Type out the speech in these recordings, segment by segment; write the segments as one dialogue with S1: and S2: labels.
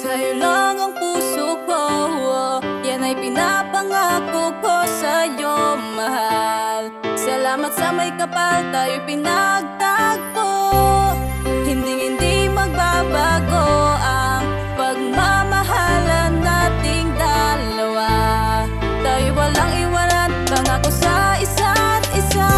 S1: Sa'yo lang ang puso ko, yan ay pinapangako ko sa'yo, mahal. Salamat sa may kapal, tayo'y pinagtagpo. Hindi magbabago ang pagmamahalan nating dalawa. Tayo'y walang iwanan, pangako sa isa't isa.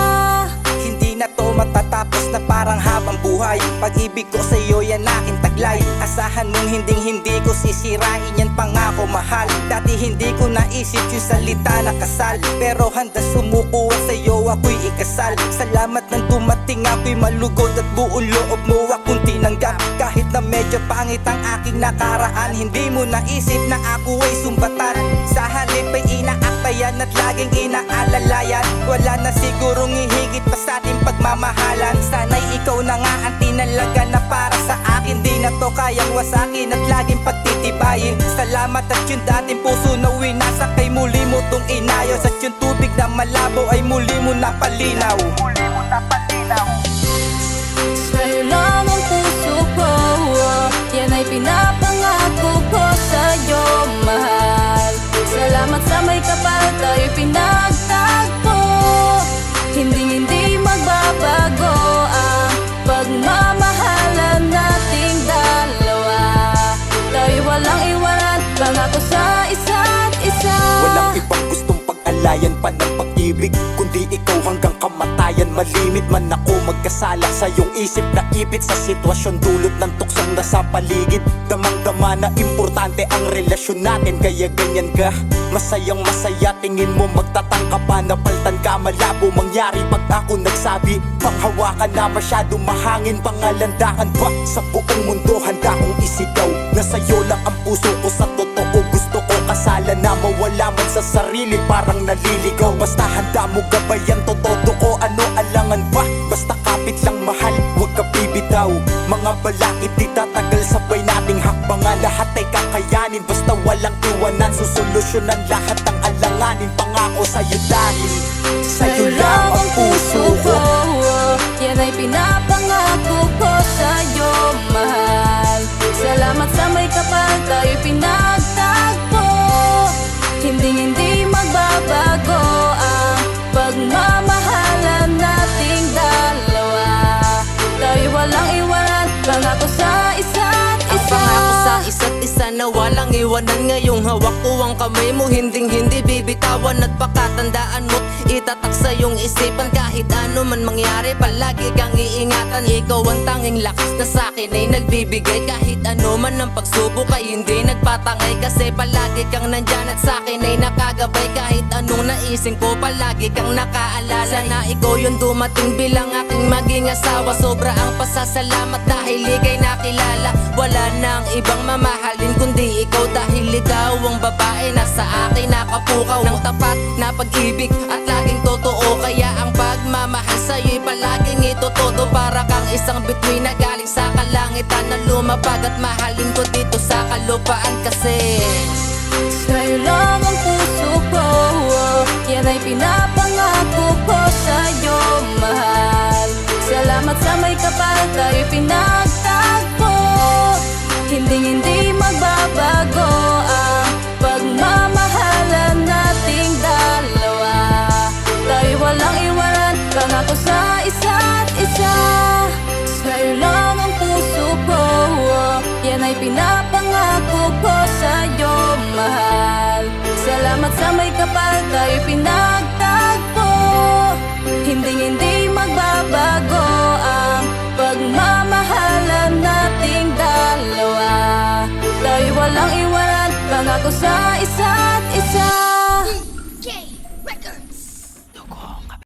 S2: Hindi na to matatapos na parang habang buhay. Pag-ibig ko sa'yo yan aking taglay. Asahan mong hindi ko sisirain yan, pangako mahal. Dati hindi ko naisip yung salita na kasal, pero handa sumuko at sa'yo ako'y ikasal. Salamat nang dumating, ako'y malugod at buong loob mo akong tinanggap. Kahit na medyo pangit ang aking nakaraan, hindi mo naisip na ako ay sumbatan. Sa halip ay inaaktayan at laging inaalalayan. Wala na sigurong hihigit pa sa ating pagmamahalan. Sana'y ikaw na nga ang tinalaga na para sa akin. Di na to kayang wasakin at laging pagtitibayin. Salamat at yung dating puso na winasakay, muli mo tong inayos. At yung tubig na malabo ay muli mo napalinaw.
S1: Sa'yo lang ang puso ko, yan ay pinapangako ko sa'yo, mahal. Salamat sa may kapal, tayo'y pinagtagpo. Hindi magbabago ang pagmamahalan nating dalawa. Tayo'y walang iwanan, pangako sa isa't isa.
S2: Walang ibang gustong pag-alayan pa ng pag-ibig, kundi ikaw hanggang kamatayan. Malimit man ako magkasala sa iyong isip na ipit sa sitwasyon dulot ng tuksong nasa paligid. Damang-dama na importante ang relasyon natin, kaya ganyan ka. Masayang masaya, tingin mo magtatangka pa na paltan ka. Malabo mangyari pag ako nagsabi, panghawakan na masyado mahangin, pangalandakan pa sa buong mundo. Handa kong isigaw na sa'yo lang ang puso ko, sa totoo gusto ko kasala na mawala man sa sarili, parang naliligaw. Basta handa mo gabayan, totodo ko ano alangan pa. Basta kapit lang mahal, huwag ka bibitaw. Mga balakid di tatagal, sabay nating hakbangan. Lahat ay kakayanin, basta walang iwanan. Susolusyonan lahat ng alanganin, pangako sa'yo dahil sa'yo lang ang puso ko.
S1: Yan ay pinapangako ko sa'yo, mahal. Salamat sa may kapal, tayo'y pinagtagpo. Hindi magbabago ang pagmamahalan nating dalawa. Tayo'y walang iwanan, pangako sa isa't isa.
S3: Pangako sa isa't isa na walang iwanan. Ngayong hawak ko ang kamay mo, hindi bibitawan. At pakatandaan mo't itatak sa iyong isipan. Kahit ano man mangyari, palagi kang iingatan. Ikaw ang tanging lakas na sa'kin ay nagbibigay. Kahit ano man ang pagsubok ay hindi nagpatangay. Kasi palagi kang nandyan at sa'kin ay nakagabay. Kahit anong naisin ko, palagi kang nakaalala. Sana ikaw yung dumating bilang aking maging asawa. Sobra ang pasasalamat dahil ika'y nakilala. Wala nang ibang mamahalin kundi ikaw, dahil ikaw ang babae na sa akin nakapukaw ng tapat na pag-ibig at laging totoo. Kaya ang pagmamahal sa'yo'y palaging itotodo. Para kang isang bituin na galing sa kalangitan, na lumapag at mahalin ko dito sa kalupaan. Kasi
S1: sa'yo lang ang puso ko, yan ay pinapangako ko sa'yo, mahal. Salamat sa may kapal, tayo'y pinagtagpo. Hindi magbabago ang pagmamahalan nating dalawa. Tayo'y walang iwanan, pangako sa isa't isa. Sa'yo lang ang puso ko, yan ay pinapangako ko sa'yo, mahal. Salamat sa may kapal, tayo'y pinagtagpo. Hindi magbabago ang pagmamahalan nating dalawa. Tayo'y walang iwanan, pangako sa isa't isa.